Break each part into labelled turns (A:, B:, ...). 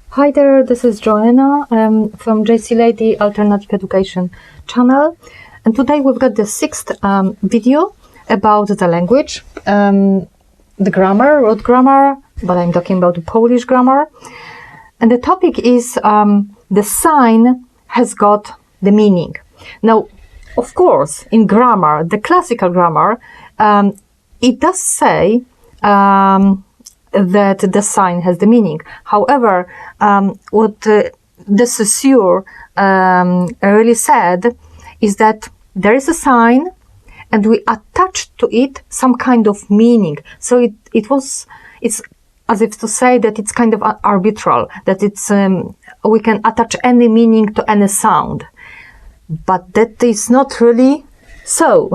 A: Hi there, this is Joanna from JC Lady Alternative Education channel, and today we've got the sixth video about the language, the grammar, road grammar, but I'm talking about the Polish grammar, and the topic is the sign has got the meaning. Now, of course, in grammar, the classical grammar, it does say that the sign has the meaning. However, what the Saussure really said is that there is a sign and we attach to it some kind of meaning. So it's as if to say that it's kind of arbitral, that it's we can attach any meaning to any sound. But that is not really so.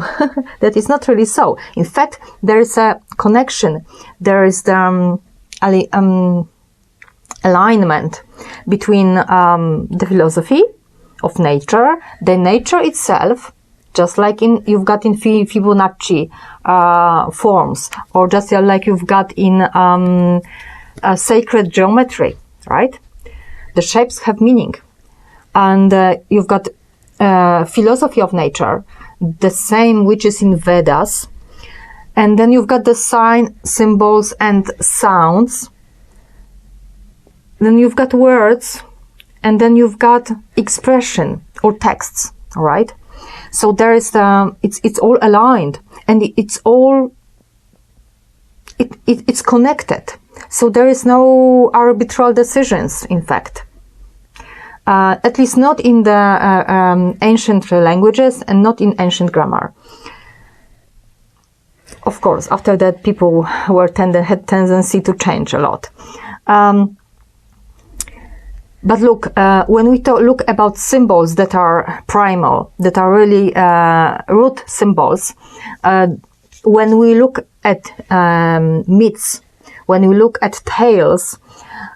A: That is not really so. In fact, there is a connection. There is the alignment between the philosophy of nature, the nature itself, just like you've got in Fibonacci forms, or just like you've got in sacred geometry, right? The shapes have meaning, and you've got philosophy of nature, the same which is in Vedas, and then you've got the sign, symbols, and sounds. Then you've got words, and then you've got expression or texts. All right. So there is it's all aligned, and it's connected. So there is no arbitral decisions. In fact. At least not in the ancient languages and not in ancient grammar. Of course, after that, people had tendency to change a lot. But look, when we look about symbols that are primal, that are really root symbols, when we look at myths, when we look at tales,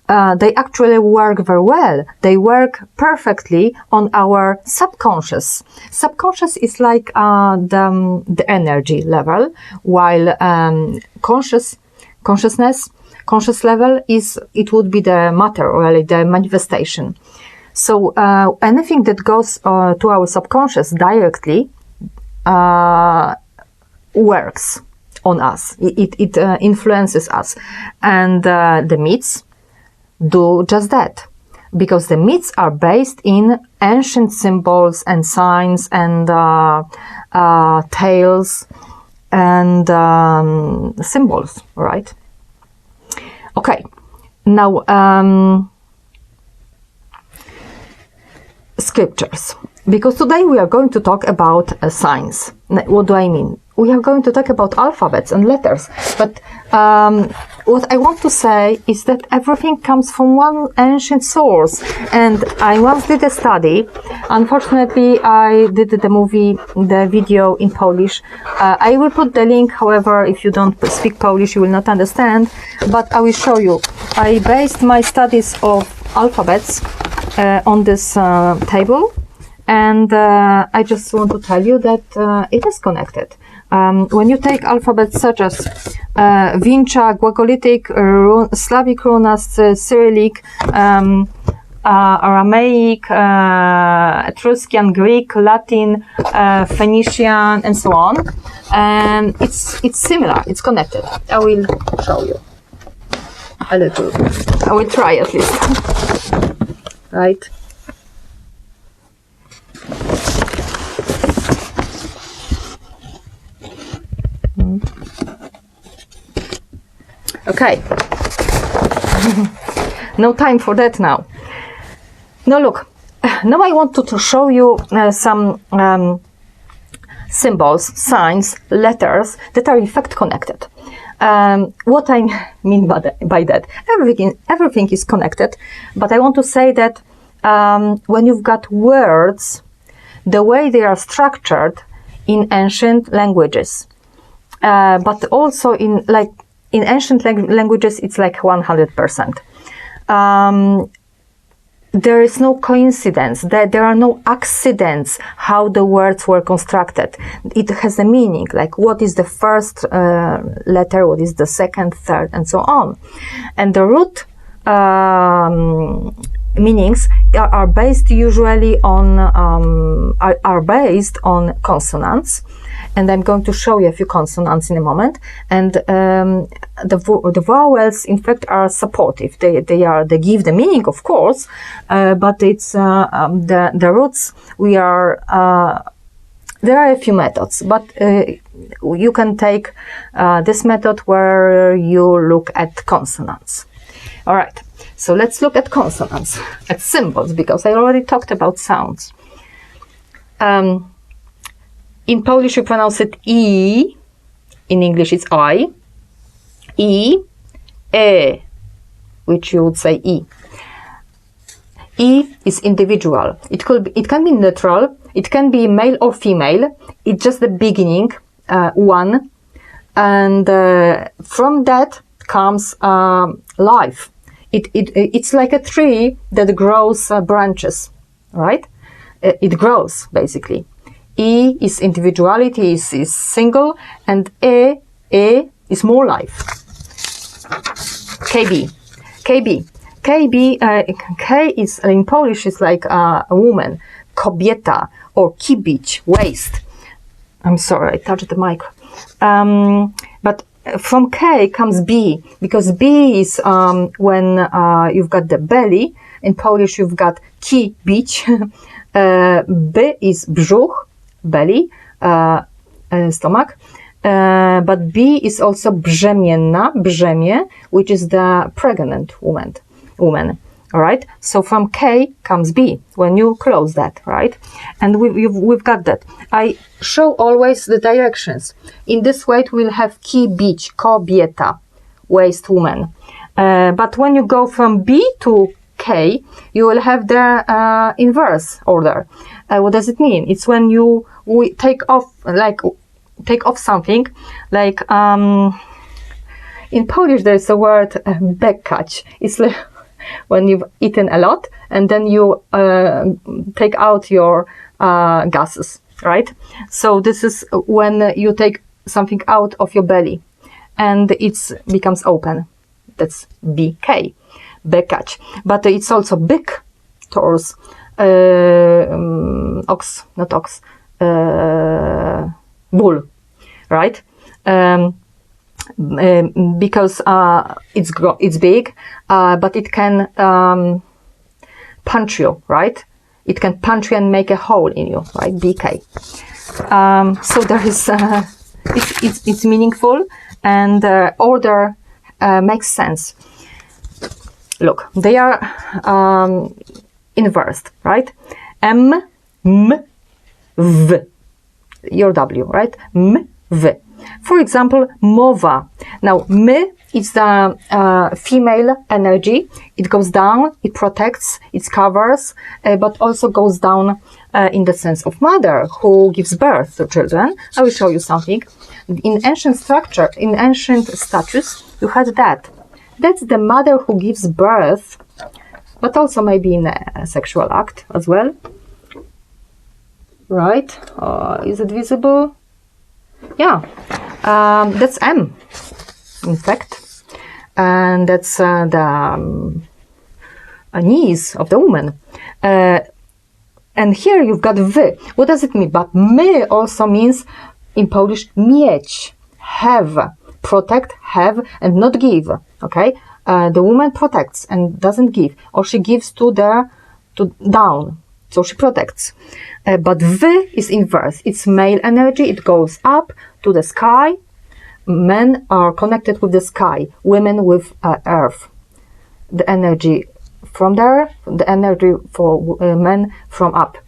A: they actually work very well. They work perfectly on our subconscious. Subconscious is like the energy level, while conscious level it would be the matter, or really the manifestation. So anything that goes to our subconscious directly works on us. It influences us, and the myths do just that, because the myths are based in ancient symbols and signs and tales and symbols, right? Okay, now scriptures, because today we are going to talk about signs. What do I mean? We are going to talk about alphabets and letters, but what I want to say is that everything comes from one ancient source, and I once did a study. Unfortunately, I did the video in Polish. I will put the link, however, if you don't speak Polish, you will not understand, but I will show you. I based my studies of alphabets on this table, and I just want to tell you that it is connected. When you take alphabets such as Vinca, Glagolitic, Slavic runas, Cyrillic, Aramaic, Etruscan, Greek, Latin, Phoenician, and so on, it's similar, it's connected. I will show you a little. I will try at least. Right? Okay. No time for that now. Now look, now I want to show you some symbols, signs, letters that are in fact connected. What I mean by that, everything is connected, but I want to say that when you've got words, the way they are structured in ancient languages, but also in ancient languages, it's like 100%. there is no coincidence, that there are no accidents how the words were constructed. It has a meaning, like what is the first letter, what is the second, third, and so on. And the root meanings are based usually on are based on consonants, and I'm going to show you a few consonants in a moment. And the vowels, in fact, are supportive. They give the meaning, of course, but it's the roots. There are a few methods, but you can take this method where you look at consonants. All right, so let's look at consonants, at symbols, because I already talked about sounds. In Polish, we pronounce it E. In English, it's I. E, E, which you would say E. E is individual. It can be neutral. It can be male or female. It's just the beginning, one, and from that comes life. It's like a tree that grows branches, right? It grows basically. E is individuality, is single, and E is more life. KB. K is in Polish is like a woman, kobieta, or kibić, waist. I'm sorry, I touched the mic. But from K comes B, because B is when you've got the belly. In Polish, you've got kibić. B is brzuch, belly, stomach. But B is also brzemienna, brzemię, which is the pregnant woman. All right. So from K comes B when you close that, right? And we've got that. I show always the directions. In this way, we'll have kibić, kobieta, waist, woman. But when you go from B to K, you will have the inverse order. What does it mean? It's when we take off something, like in Polish there's a word bekać. It's like when you've eaten a lot and then you take out your gases, right? So this is when you take something out of your belly and it becomes open. That's BK, bekać. But it's also byk, horse, ox, not ox, bull, right? Because it's big, but it can punch you, right? It can punch you and make a hole in you, right? BK. So there is it's meaningful, and order makes sense. Look, they are inversed, right? M, V, your W, right? M, V. For example, mowa. Now, my is the female energy. It goes down, it protects, it covers, but also goes down in the sense of mother who gives birth to children. I will show you something. In ancient statues, you had that. That's the mother who gives birth, but also maybe in a sexual act as well. Right? Is it visible? Yeah, that's M, in fact, and that's the knees of the woman. And here you've got V. What does it mean? But my also means in Polish mieć, have, protect, have, and not give. Okay, the woman protects and doesn't give, or she gives to down. So she protects. But V is inverse. It's male energy. It goes up to the sky. Men are connected with the sky. Women with earth. The energy from there. The energy for men from up.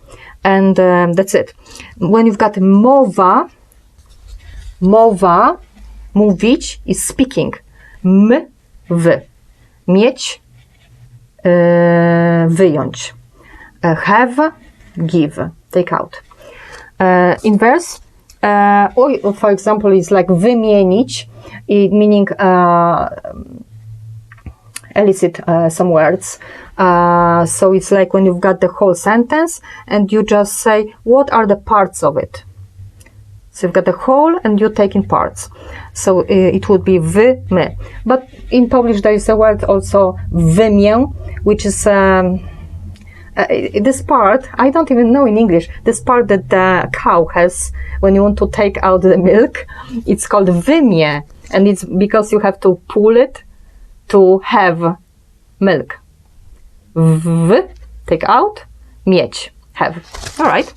A: And that's it. When you've got mowa, mówić is speaking. W. Mieć, wyjąć. Have, give, take out. Inverse, for example, is like wymienić, meaning elicit some words. So it's like when you've got the whole sentence and you just say, what are the parts of it? So you've got the whole and you take in parts. So it would be wy, my. But in Polish there is a word also wymię, which is this part, I don't even know in English, this part that the cow has when you want to take out the milk, it's called wymię. And it's because you have to pull it to have milk. W, take out, mieć, have. All right.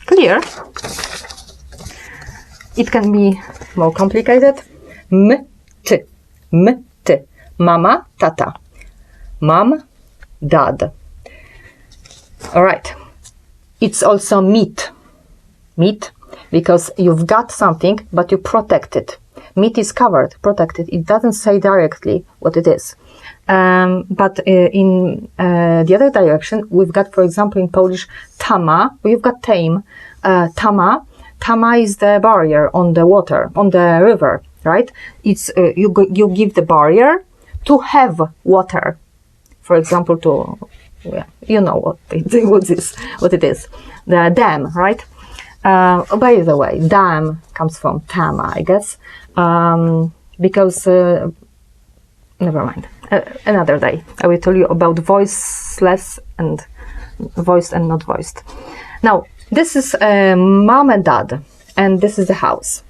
A: Clear. It can be more complicated. M, ty. M, ty. Mama, tata. Mom, dad. All right. It's also meat. Meat, because you've got something, but you protect it. Meat is covered, protected. It doesn't say directly what it is. But in the other direction, we've got, for example, in Polish, tama. We've got tame. Tama. Tama is the barrier on the water, on the river, right? It's you give the barrier to have water. For example, to, yeah, you know what it is. The dam, right? By the way, dam comes from tama, I guess, because never mind. Another day I will tell you about voiceless and voiced and not voiced. Now, this is mom and dad, and this is the house.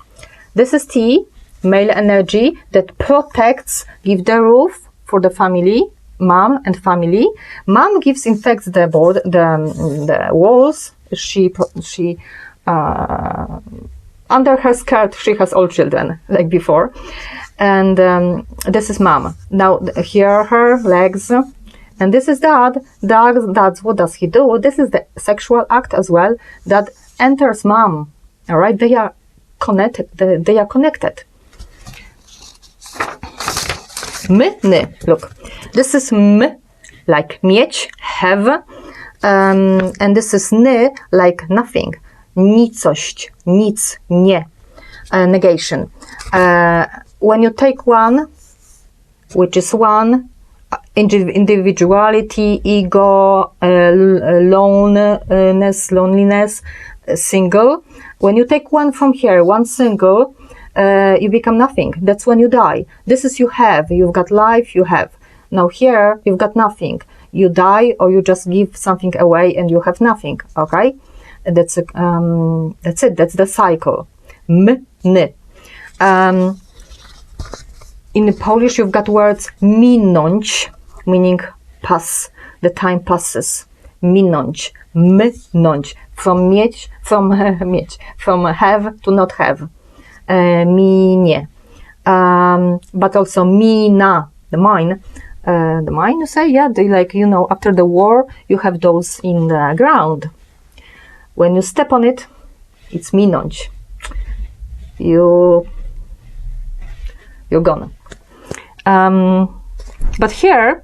A: This is T, male energy that protects, give the roof for the family, mom and family. Mom gives, in fact, the board, the walls. She under her skirt, she has all children, like before. And this is mom. Now, here are her legs. And this is dad. Dad's, what does he do? This is the sexual act as well that enters mom. All right, they are connected. They are connected. Ny. Look, this is m, like mieć, have, and this is ny, like nothing. Nicość, nic, nie. Negation. When you take one, which is one, individuality, ego, loneliness, single. When you take one from here, one single, you become nothing. That's when you die. This is you have. You've got life, you have. Now here, you've got nothing. You die or you just give something away and you have nothing. Okay? That's it. That's the cycle. M, ny. In Polish, you've got words minąć, meaning pass. The time passes. Minąć, mynąć. From mieć, from have to not have. Minie. But also mina, the mine. The mine, you say? Yeah, they, like, you know, after the war, you have those in the ground. When you step on it, it's minąć. You're gone. But here,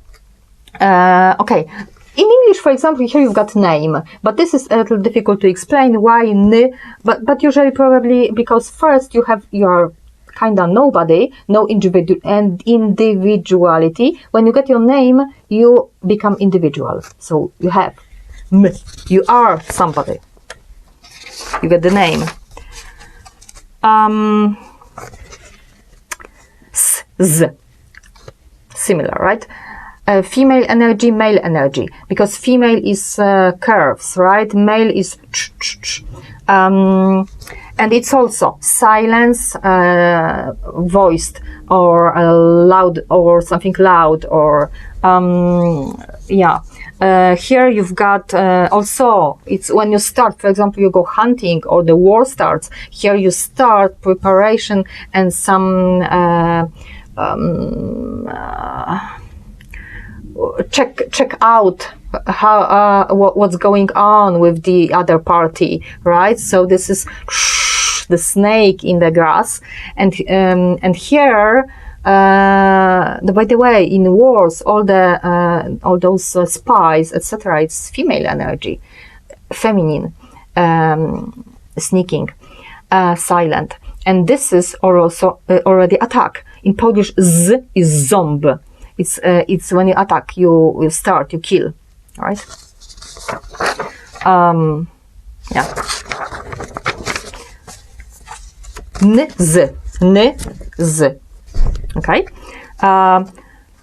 A: okay, in English, for example, here you've got name, but this is a little difficult to explain why ny, but usually probably because first you are kind of nobody, no individuality. When you get your name, you become individual. So you have m, you are somebody. You get the name. Z. Similar, right? Female energy, male energy. Because female is curves, right? Male is and it's also silence, voiced, or loud, or something loud, or yeah. Here you've got also, it's when you start, for example, you go hunting or the war starts. Here you start preparation and some check out how what's going on with the other party, right? So this is the snake in the grass, and here. By the way, in wars, all those spies, etc., it's female energy, feminine, sneaking, silent, and this is also already attack. In Polish, z is ząb. It's when you attack, you start, you kill, right? Yeah. Z. Okay.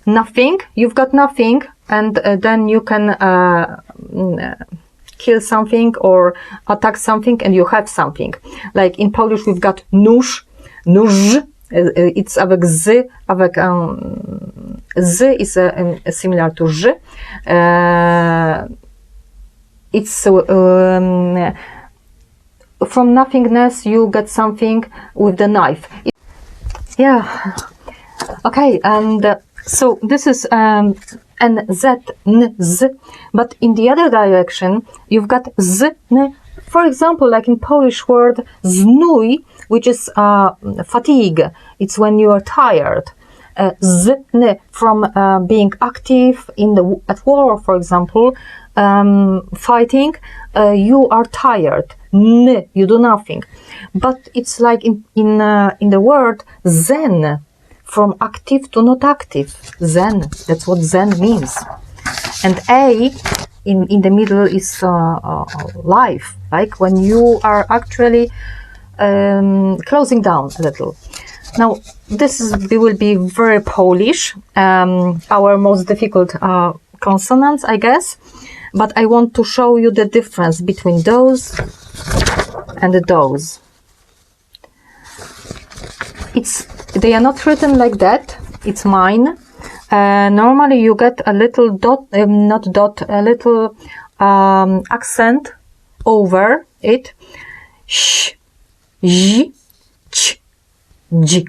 A: Nothing. You've got nothing, and then you can kill something or attack something, and you have something. Like in Polish, we've got nóż. It's avec z, avec z is similar to ż. It's from nothingness you get something with the knife. Yeah. Okay, and so this is NZ, NZ, but in the other direction you've got z, n. For example, like in Polish word znój, which is fatigue. It's when you are tired. Z, n, from being active at war, for example, fighting, you are tired. N, you do nothing. But it's like in the word zen, from active to not active. Zen, that's what zen means. And A in the middle is life, like when you are actually closing down a little. Now, will be very Polish, our most difficult consonants, I guess, but I want to show you the difference between those and those. They are not written like that. It's mine. Normally you get a little dot, not dot, a little accent over it. Sh, j, ch, j.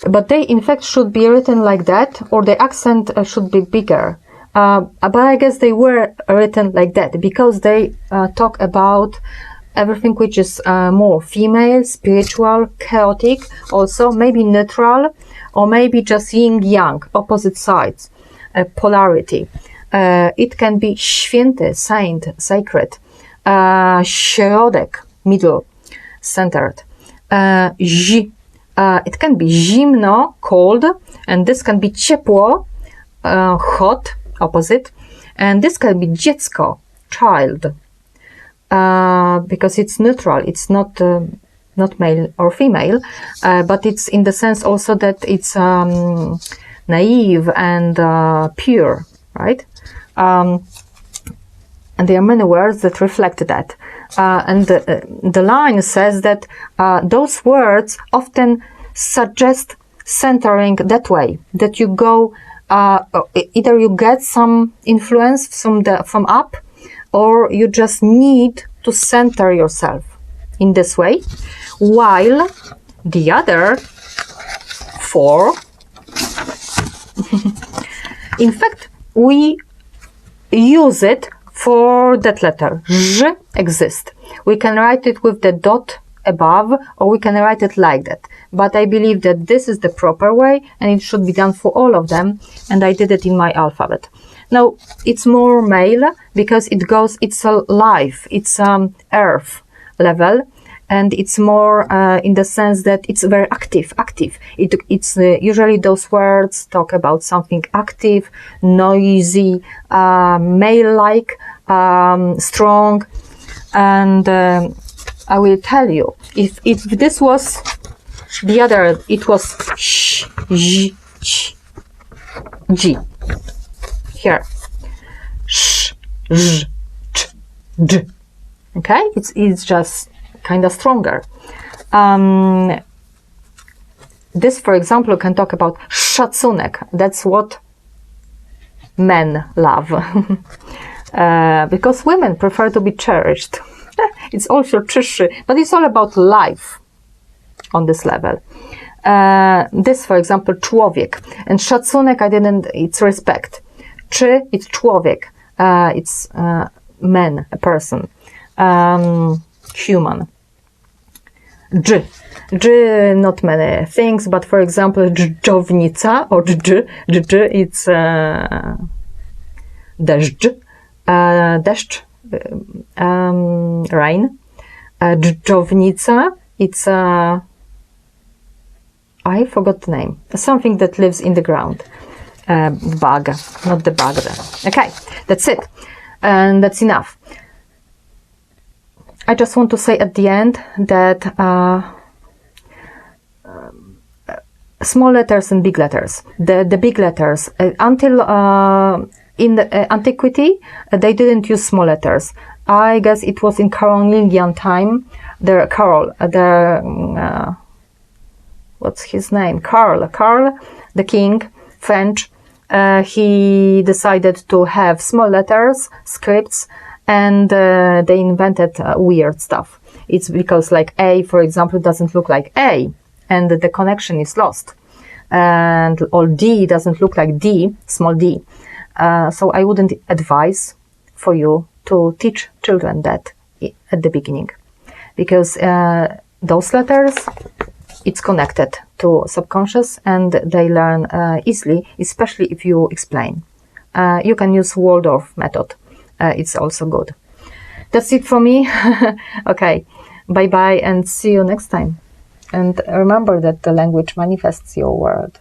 A: But they in fact should be written like that, or the accent should be bigger. But I guess they were written like that because they talk about everything which is more female, spiritual, chaotic, also maybe neutral, or maybe just yin-yang, opposite sides, polarity. It can be święty, saint, sacred, środek, middle, centered. It can be zimno, cold, and this can be ciepło, hot, opposite, and this can be dziecko, child, because it's neutral, it's not male or female, but it's in the sense also that it's naive and pure, right? And there are many words that reflect that. And the line says that those words often suggest centering that way, that you go, either you get some influence from up, or you just need to center yourself in this way, while the other four, in fact, we use it for that letter. Ż exists. We can write it with the dot above, or we can write it like that. But I believe that this is the proper way, and it should be done for all of them, and I did it in my alphabet. Now, it's more male because it's a life, it's earth level, and it's more in the sense that it's very active. It's usually those words talk about something active, noisy, male-like, strong, and I will tell you, if this was the other, it was sh, j, ch, g. Here, sh, j, ch, j. Okay, it's just kind of stronger. This, for example, can talk about szacunek. That's what men love, because women prefer to be cherished. It's also czyszy, but it's all about life on this level. This, for example, człowiek, and szacunek, it's respect. Czy, it's człowiek, it's man, a person, human. Dż, not many things, but for example, dżdżownica, or dżdż, it's deszcz, deszcz, rain. Dżdżownica, it's I forgot the name. Something that lives in the ground. Bug, not the bug there. Okay, that's it. And that's enough. I just want to say at the end that small letters and big letters. The big letters, until in the antiquity, they didn't use small letters. I guess it was in Carolingian time. What's his name? Karl, the king, French. He decided to have small letters, scripts, and they invented weird stuff. It's because like A, for example, doesn't look like A, and the connection is lost. Or D doesn't look like D, small d. So I wouldn't advise for you to teach children that at the beginning, because those letters, it's connected to subconscious and they learn easily, especially if you explain. You can use Waldorf method. It's also good. That's it for me. Okay, bye-bye and see you next time. And remember that the language manifests your world.